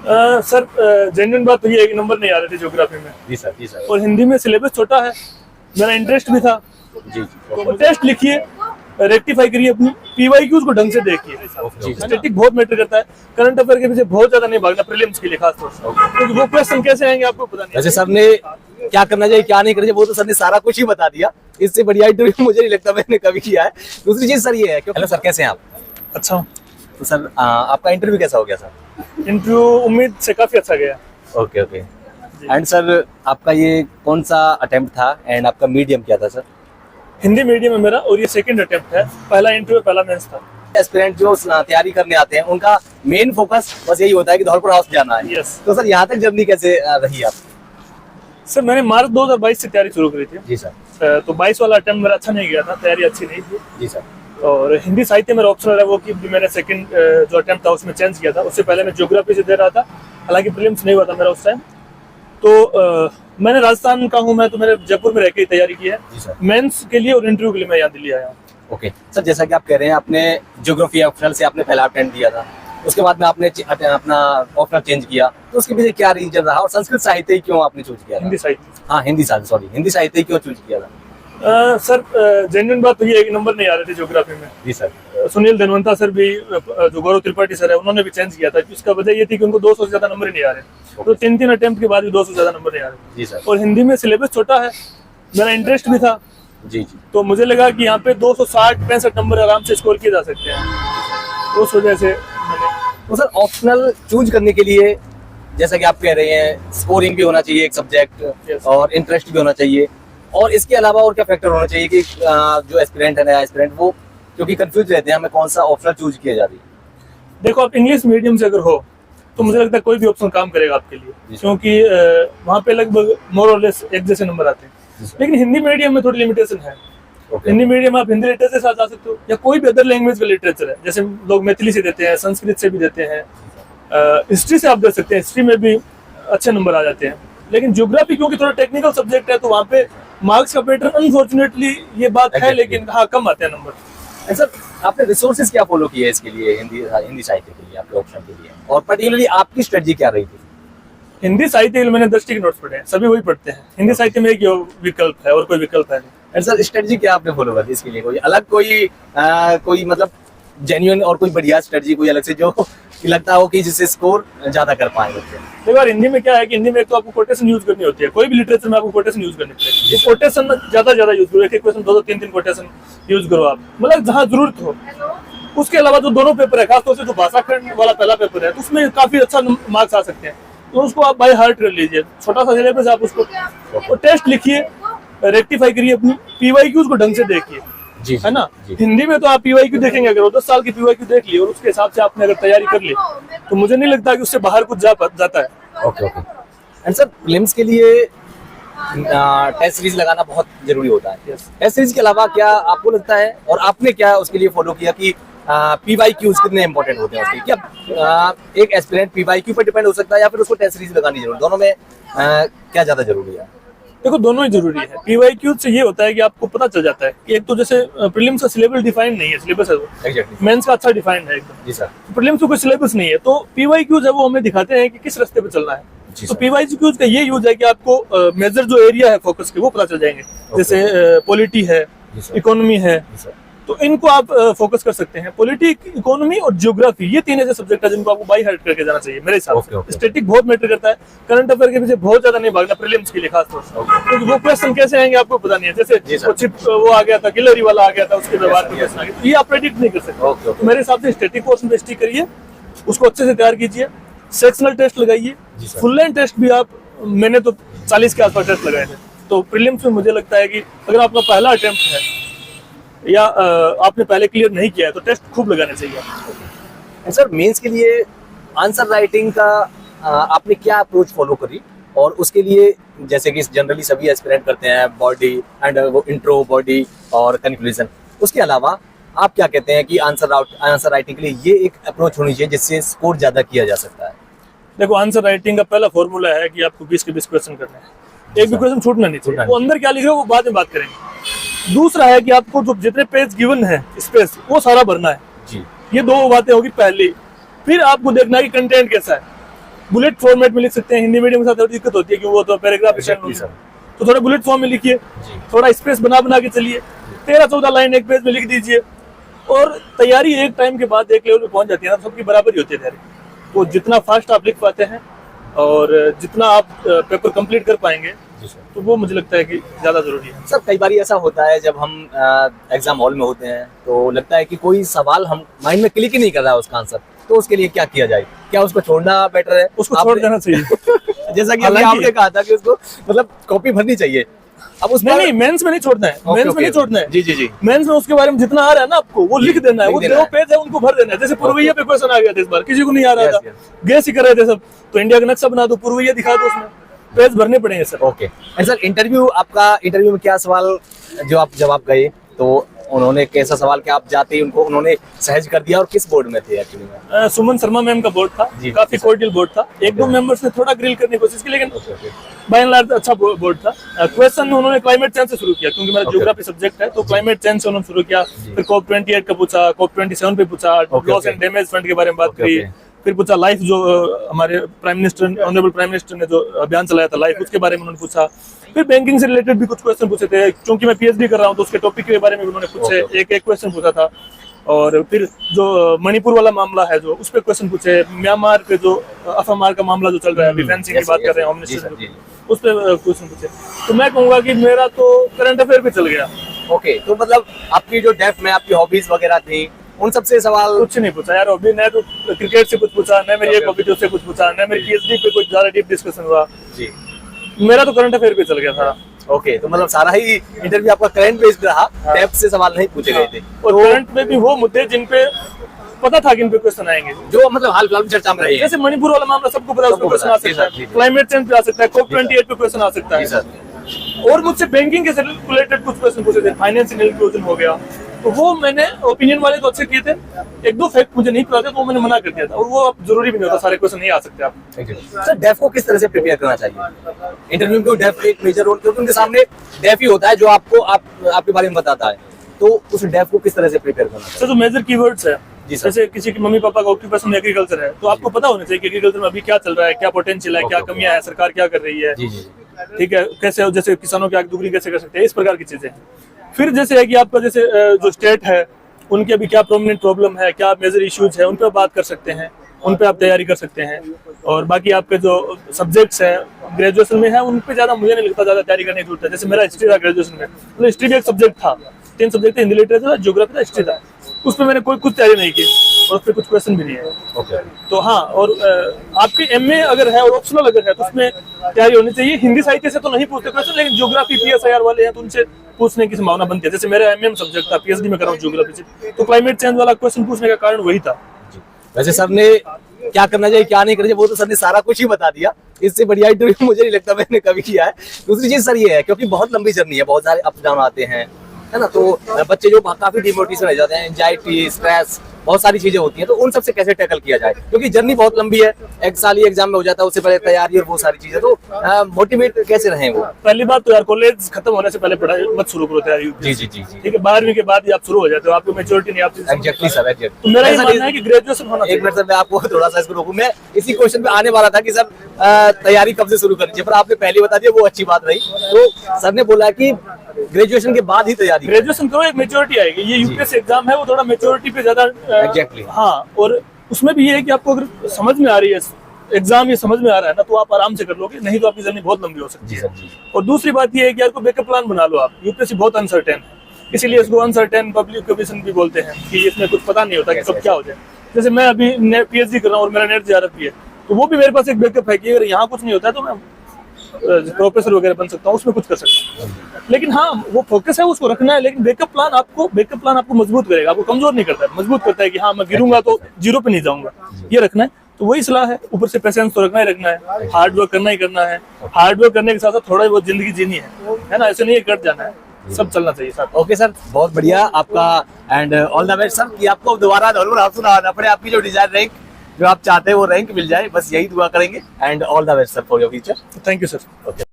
Sir genuine बात तो ये है कि नंबर नहीं आ रहे थे ज्योग्राफी में। जी सर, जी सर। और हिंदी में सिलेबस छोटा है, मेरा इंटरेस्ट भी था। जी तो टेस्ट लिखिए, रेक्टिफाई करिए, अपनी पीवाईक्यूज को ढंग से देखिए। स्टैटिक बहुत मैटर करता है, करंट अफेयर के पीछे बहुत ज्यादा नहीं भागना, प्रीलिम्स के लिए खास तौर से, क्योंकि वो क्वेश्चन कैसे आएंगे आपको पता नहीं। वैसे सर ने क्या करना चाहिए क्या नहीं करना चाहिए वो तो सर ने सारा कुछ ही बता दिया। इससे बढ़िया इंटरव्यू मुझे नहीं लगता मैंने कभी किया है। दूसरी चीज सर ये है, हेलो सर, कैसे हैं आप? अच्छा, तो सर आपका इंटरव्यू कैसा हो गया सर? इंटरव्यू उम्मीद से काफी अच्छा गया। Okay okay. एंड सर आपका ये कौन सा अटेम्प्ट था एंड आपका मीडियम क्या था सर? हिंदी मीडियम है मेरा, और ये सेकंड अटेम्प्ट है। पहला इंटरव्यू, पहला मेंस था। एस्पिरेंट जो तैयारी करने आते हैं उनका मेन फोकस बस यही होता है कि धौलपुर हाउस जाना है। यस। तो सर यहाँ तक जर्नी कैसे रही आप? सर मैंने मार्च 2022 से तैयारी शुरू करी थी। जी सर। तो 22 वाला अटेम्प्ट मेरा अच्छा नहीं गया था, तैयारी अच्छी नहीं थी। जी सर। और हिंदी साहित्य मेरा ऑप्शनल है, वो कि मैंने सेकंड जो अटेम्प्ट था उसमें चेंज किया था। उससे पहले मैं ज्योग्राफी से दे रहा था, हालांकि प्रीलिम्स नहीं हुआ था मेरा उस टाइम। तो मैंने राजस्थान का हूँ मैं, तो मैंने जयपुर में रह के तैयारी की है मेंस के लिए, और इंटरव्यू के लिए मैं यहाँ दिल्ली आया हूँ। ओके सर, जैसा कि आप कह रहे हैं आपने ज्योग्राफी ऑप्शनल से आपने पहला अटेम्प्ट दिया था, उसके बाद में आपने अपना ऑप्शनल चेंज किया, तो उसके पीछे क्या रीजन रहा और संस्कृत साहित्य ही क्यों आपने चूज किया? हिंदी साहित्य। हाँ हिंदी साहित्य, सॉरी हिंदी साहित्य ही क्यों चूज किया था? सर जेन्युइन बात तो ये है कि नंबर नहीं आ रहे थे ज्योग्राफी में। जी सर। सुनील धनवंता सर भी, जो गौरव त्रिपाठी सर है, उन्होंने भी चेंज किया था। इसका वजह ये थी कि उनको 200 से ज्यादा नंबर नहीं आ रहे, तो 3 अटेम्प्ट के बाद भी 200 से ज्यादा नंबर नहीं आ रहे। जी सर। और हिंदी में सिलेबस छोटा है, मेरा इंटरेस्ट भी था। जी जी। तो मुझे लगा कि यहाँ पे 260-65 नंबर आराम से स्कोर किए जा सकते हैं, उस वजह से मैंने। तो सर ऑप्शनल चूज करने के लिए जैसा कि आप कह रहे हैं स्कोरिंग भी होना चाहिए एक सब्जेक्ट, और इंटरेस्ट भी होना चाहिए, और इसके अलावा और क्या फैक्टर होना चाहिए कि जो एस्पिरेंट है, नया एस्पिरेंट, वो क्योंकि कंफ्यूज रहते हैं हमें कौन सा ऑप्शनल चूज किया जा रही है? देखो, आप इंग्लिश मीडियम से अगर हो तो मुझे लगता है कोई भी ऑप्शन काम करेगा आपके लिए, क्योंकि वहाँ पे लगभग मोर और लेस एक जैसे नंबर आते हैं। लेकिन हिंदी मीडियम में थोड़ी लिमिटेशन है। हिंदी मीडियम में आप हिंदी लिटरेचर के साथ जा सकते हो, या कोई भी अदर लैंग्वेज का लिटरेचर है, जैसे लोग मैथिली से देते हैं, संस्कृत से भी देते हैं, हिस्ट्री से आप दे सकते हैं, हिस्ट्री में भी अच्छे नंबर आ जाते हैं। लेकिन ज्योग्राफी क्योंकि थोड़ा टेक्निकल सब्जेक्ट है, तो वहाँ पे मार्क्स का पैटर्न अनफॉर्चुनेटली ये बात है, लेकिन हाँ कम आते हैं नंबर। सर आपने रिसोर्सेज क्या फॉलो किए इसके लिए, हिंदी साहित्य के लिए, आपके ऑप्शन के लिए, और पर्टिकुलरली आपकी स्ट्रेटजी क्या रही थी? हिंदी साहित्य में मैंने 10 के नोट्स पढ़े हैं, सभी वही पढ़ते हैं। हिंदी साहित्य में एक विकल्प है, और कोई विकल्प है नहीं। सर स्ट्रेटजी क्या आपने फॉलो करी इसके लिए? कोई अलग कोई मतलब जेन्युइन और कोई बढ़िया स्ट्रेटजी कोई अलग से जो लगता हो कि जिससे स्कोर ज्यादा कर पाए बच्चे? देखो यार, हिंदी में क्या है कि हिंदी में एक तो आपको कोटेशन यूज करनी होती है, कोई भी लिटरेचर में आपको कोटेशन यूज करनी पड़ेगी। ये कोटेशन ज्यादा यूज करो, एक क्वेश्चन 2-2, 3-3 कोटेशन यूज करो आप, मतलब जहाँ जरूरत हो। उसके अलावा जो दोनों पेपर है, खासतौर से जो भाषा खंड वाला पहला पेपर है, तो उसमें काफी अच्छा मार्क्स आ सकते हैं, तो उसको आप बाय हार्ट कर लीजिए। छोटा सा सिलेबस, आप उसको टेस्ट लिखिए, रेक्टिफाई करिए, अपनी पीवाईक्यूज को ढंग से देखिए, है ना। हिंदी में तो आप पीवाईक्यू देखेंगे, अगर 10 साल की पीवाईक्यू देख ली और उसके हिसाब से आपने अगर तैयारी कर ली, तो मुझे नहीं लगता कि उससे बाहर कुछ जाता है। Okay okay. And sir prelims के लिए टेस्ट सीरीज लगाना बहुत जरूरी होता है। टेस्ट सीरीज के अलावा क्या आपको लगता है, और आपने क्या उसके लिए फॉलो किया कि पीवाईक्यूज कितने इंपॉर्टेंट होते हैं उसके? क्या एक एस्पिरेंट पीवाईक्यू पर डिपेंड हो सकता है, या फिर उसको टेस्ट सीरीज लगानी जरूरी? दोनों में क्या ज्यादा जरूरी है? देखो, दोनों ही जरूरी है। पीवाईक्यूज से ये होता है कि आपको पता चल जाता है कि एक तो जैसे प्रीलिम्स का सिलेबस डिफाइंड नहीं है, सिलेबस है वो एग्जैक्टली मेंस का अच्छा डिफाइंड है एकदम। जी सर। प्रीलिम्स का कोई सिलेबस नहीं है, तो पीवाईक्यूज है वो हमें दिखाते हैं कि किस रास्ते पे चलना है। तो पीवाईक्यूज का ये यूज है कि आपको मेजर जो एरिया है फोकस के, वो पता चल जाएंगे। जैसे पॉलिटी है, इकोनॉमी है, तो इनको आप फोकस कर सकते हैं। पॉलिटी, इकोनॉमी और ज्योग्राफी, ये 3 ऐसे सब्जेक्ट है जिनको आपको बाय हार्ट करके जाना चाहिए मेरे हिसाब से। स्टैटिक बहुत मैटर करता है, करंट अफेयर के पीछे बहुत ज्यादा नहीं भागना प्रीलिम्स के लिए खास तौर से, क्योंकि वो क्वेश्चन कैसे आएंगे आपको पता नहीं है। जैसे वो आ गया था, गिलहरी वाला आ गया था, उसके व्यवहार में क्वेश्चन आ गया, ये आप प्रेडिक्ट नहीं कर सकते। तो मेरे हिसाब से स्टैटिक पोर्शन पे स्टिक करिए, उसको अच्छे से तैयार कीजिए, सेक्शनल टेस्ट लगाइए, फुल लाइन टेस्ट भी आप, मैंने तो 40 के आसपास टेस्ट लगाए थे। तो प्रीलिम्स में मुझे लगता है कि अगर आपका पहला अटेम्प्ट है या आपने पहले क्लियर नहीं किया है, तो टेस्ट खूब लगाने चाहिए। सर मेंस के लिए आंसर राइटिंग का आपने क्या अप्रोच फॉलो करी, और उसके लिए जैसे कि जनरली सभी एस्पिरेंट करते हैं बॉडी एंड वो इंट्रो, बॉडी और कंक्लूजन, उसके अलावा आप क्या कहते हैं कि आंसर राइटिंग के लिए ये एक अप्रोच होनी चाहिए जिससे स्कोर ज्यादा किया जा सकता है? देखो, आंसर राइटिंग का पहला फॉर्मूला है कि आपको 20 के 20 क्वेश्चन करने हैं, एक भी क्वेश्चन छूटना नहीं चाहिए। वो अंदर क्या लिखे हो वो बाद में बात करेंगे। दूसरा है कि आपको जो जितने पेज गिवन है स्पेस, वो सारा भरना है जी। ये 2 बातें होगी पहली। फिर आपको देखना है कि कंटेंट कैसा है। बुलेट फॉर्मेट में लिख सकते हैं। हिंदी मीडियम के साथ दिक्कत होती है कि वो तो पैराग्राफ तो थोड़ा बुलेट फॉर्म में लिखिए, थोड़ा स्पेस बना के चलिए, 13-14 लाइन एक पेज में लिख दीजिए। और तैयारी एक टाइम के बाद एक लेवल पे पहुंच जाती है ना, सबकी बराबरी होती है तैयारी। तो जितना फास्ट आप लिख पाते हैं और जितना आप पेपर कंप्लीट कर पाएंगे, तो वो मुझे लगता है कि ज्यादा जरूरी है। सर कई बार ऐसा होता है जब हम एग्जाम हॉल में होते हैं तो लगता है कि कोई सवाल हम माइंड में क्लिक ही नहीं कर रहा है उसका आंसर, तो उसके लिए क्या किया जाए? क्या उसको छोड़ना बेटर है? उसको छोड़ देना चाहिए। जैसा कि अभी आपने कहा था कि उसको मतलब कॉपी भरनी चाहिए। अब उसमें नहीं, मेंस में नहीं छोड़ना है, मेंस में नहीं छोड़ना है। जी। मेंस में उसके बारे में जितना आ रहा है ना आपको वो लिख देना है, वो 2 पेज है उनको भर देना है। जैसे पूर्वैया पे क्वेश्चन आ गया था इस बार, किसी को नहीं आ रहा था, गैस ही कर रहे थे सब, तो इंडिया का नक्शा बना दो, पूर्वैया दिखा दो, उसमें पेज भरने पड़ेंगे sir. Okay. And sir interview में क्या सवाल जब आप गए तो उन्होंने कैसा सवाल क्या आप जाते ही उन्होंने सहज कर दिया, और किस बोर्ड में थे एक्चुअली में? सुमन शर्मा मैम का बोर्ड था, काफी कोर्डियल बोर्ड था। 1-2 मेंबर्स ने थोड़ा ग्रिल करने की कोशिश की, लेकिन बाय एंड लार्ज अच्छा बोर्ड था। क्वेश्चन उन्होंने क्लाइमेट चेंज से शुरू किया, क्योंकि मेरा ज्योग्राफी सब्जेक्ट है, तो क्लाइमेट चेंज से उन्होंने शुरू किया। फिर COP28 का पूछा, COP27 पे पूछा, लॉस एंड डैमेज फंड के बारे में बात करी। फिर पूछा लाइफ, जो हमारे ऑनरेबल प्राइम मिनिस्टर ने जो अभियान चलाया था लाइफ, उसके बारे में उन्होंने पूछा। फिर बैंकिंग से रिलेटेड भी कुछ क्वेश्चन पूछे थे, क्योंकि मैं PhD कर रहा हूँ तो उसके टॉपिक के बारे में उन्होंने पूछे, एक क्वेश्चन पूछा था। और फिर जो मणिपुर वाला मामला है जो, उस पर क्वेश्चन पूछे। म्यांमार पे जो अफमार का मामला जो चल रहा है, अभी फेंसिंग की बात कर रहे हैं होम मिनिस्टर, उस पर क्वेश्चन पूछे। तो मैं कहूँगा कि मेरा तो करंट अफेयर पे चल गया। ओके, तो मतलब आपकी जो डेफ में आपकी हॉबीज वगैरह थी, उन सबसे सवाल कुछ नहीं पूछा यार। अभी न तो क्रिकेट से कुछ पूछा, न मेरी एक हॉबी से कुछ पूछा, न मेरी PhD पे कुछ ज्यादा डीप डिस्कशन हुआ जी। मेरा तो करंट अफेयर पे चल गया था। ओके, तो मतलब सारा ही इंटरव्यू आपका करंट बेस्ड रहा, डेफ से सवाल नहीं पूछे गए थे। और करंट में भी वो मुद्दे जिन पे पता था कि इन पे क्वेश्चन आएंगे, जो मतलब हाल फिलहाल चर्चा में रहे। जैसे मणिपुर वाला मामला सबको पता है, उसमें क्वेश्चन आ सकता है, क्लाइमेट चेंज पे आ सकता है, COP28 पे क्वेश्चन आ सकता है। और मुझसे बैंकिंग के रिलेटेड कुछ क्वेश्चन पूछे थे, फाइनेंशियल इंक्लूजन हो गया, तो वो मैंने ओपिनियन वाले तो अच्छे किए थे, 1-2 फैक्ट मुझे नहीं पता थे तो वो मैंने मना कर दिया था। और वो अब जरूरी भी नहीं होता, सारे क्वेश्चन नहीं आ सकते आप। सर डेफ को किस तरह से प्रिपेयर करना चाहिए? इंटरव्यू में डेफ एक मेजर रोल, क्योंकि उनके सामने डेफ ही होता है जो आपको आपके बारे में बताता है, तो उस डेफ को किस तरह से प्रिपेयर करना चाहिए? सर, जो मेजर कीवर्ड्स है, जैसे किसी की मम्मी पापा का ऑक्यूपेशन एग्रीकल्चर है, तो आपको पता होना चाहिए कि एग्रीकल्चर में अभी क्या चल रहा है, क्या पोटेंशियल है, क्या कमियां है, सरकार क्या कर रही है, ठीक है, कैसे जैसे किसानों की आय दोगुनी कैसे कर सकते हैं, इस प्रकार की चीजें। फिर जैसे है कि आपका जैसे जो स्टेट है उनके अभी क्या प्रोमिनेंट प्रॉब्लम है, क्या मेजर इश्यूज है, उन पर बात कर सकते हैं, उन पे आप तैयारी कर सकते हैं। और बाकी आपके जो सब्जेक्ट्स हैं ग्रेजुएशन में है, उन पे ज्यादा मुझे नहीं लगता ज्यादा तैयारी करने की जरूरत है। जैसे मेरा हिस्ट्री था ग्रेजुएशन में, तो हिस्ट्री भी एक सब्जेक्ट था, 3 सब्जेक्ट थे, हिंदी लिटरेचर था, ज्योग्राफी था, हिस्ट्री था। उस पर मैंने कुछ तैयारी नहीं की और उस पर कुछ क्वेश्चन भी नहीं है। तो हाँ, और आपके MA अगर है और ऑप्शनल अगर है तो उसमें तैयारी होनी चाहिए। हिंदी साहित्य से तो नहीं पूछते क्वेश्चन, लेकिन ज्योग्राफी PSIR वाले हैं तो उनसे पूछने की संभावना बनती है। जैसे मेरा MM सब्जेक्ट था, PhD में कर रहा हूँ ज्योग्राफी से, तो क्लाइमेट चेंज वाला क्वेश्चन पूछने का कारण वही था। वैसे सर ने क्या करना चाहिए क्या नहीं करना चाहिए वो तो सर ने सारा कुछ ही बता दिया। इससे बढ़िया इंटरव्यू मुझे नहीं लगता मैंने कभी किया है। दूसरी चीज सर ये है, क्योंकि बहुत लंबी जर्नी है, बहुत सारे अप डाउन आते हैं, है ना, तो बच्चे जो काफी डिमोटिवेशन हो जाते हैं, एंजाइटी, स्ट्रेस, बहुत सारी चीजें होती हैं, तो उन सबसे कैसे टैकल किया जाए? क्योंकि जर्नी बहुत लंबी है, एक साल ही एग्जाम में हो जाता है, उससे पहले तैयारी और वो सारी चीजें, तो मोटिवेट कैसे रहें वो? पहली बात तो यार, कॉलेज खत्म होने से पहले पढ़ाई मत शुरू करो तैयारी। जी, ठीक है, 12वीं के बाद ही आप शुरू हो जाते हो, आपको मैच्योरिटी नहीं आती। Exactly sir, exactly. तो मेरा ये मानना है कि ग्रेजुएशन होना चाहिए। एक मिनट सर, मैं आपको थोड़ा सा इसको रोकूं, मैं इसी क्वेश्चन पे आने वाला था कि सर तैयारी कब से शुरू करनी चाहिए, पर आपने पहले बता दिया, वो अच्छी बात रही। तो सर ने बोला कि ग्रेजुएशन के बाद ही तैयारी, ग्रेजुएशन करो, एक मेच्योरिटी आएगी। ये यूपीएससी एग्जाम है, वो थोड़ा मेच्योरिटी पे ज्यादा एग्जैक्टली। हाँ, और उसमें भी ये है कि आपको अगर समझ में आ रही है एग्जाम, ये समझ में आ रहा है ना, तो आप आराम से कर लोगे, नहीं तो आपकी जर्नी बहुत लंबी हो सकती है। और दूसरी बात ये है कि आपको बैकअप प्लान बना लो आप। यूपीएससी बहुत अनसर्टेन है, इसीलिए इसको अनसर्टेन पब्लिक कमीशन भी बोलते हैं कि इसमें कुछ पता नहीं होता कि कब क्या हो जाए। जैसे मैं अभी PhD कर रहा हूँ और मेरा नेट JRF भी है, तो वो भी मेरे पास एक बैकअप है कि अगर यहाँ कुछ नहीं होता है तो मैं प्रोफेसर वगैरह बन सकता हूँ, उसमें कुछ कर सकता हूँ। लेकिन हाँ, वो फोकस है, उसको रखना है, लेकिन बैकअप प्लान आपको मजबूत करेगा, आपको कमजोर नहीं करता है, मजबूत करता है कि हाँ, मैं गिरूंगा तो जीरो पे नहीं जाऊंगा, ये रखना है। तो वही सलाह है। ऊपर से पेशेंस तो रखना है, हार्ड वर्क करना ही करना है। हार्ड वर्क करने के साथ साथ थोड़ा बहुत जिंदगी जीनी है ना, ऐसे नहीं कट जाना है, सब चलना चाहिए साथ। ओके सर, बहुत बढ़िया आपका, and all the best sir, कि आपको दोबारा आना पड़े, आपकी जो डिजायर रैंक जो आप चाहते हैं वो रैंक मिल जाए, बस यही दुआ करेंगे। And all the best sir for your future. Thank you sir. Okay.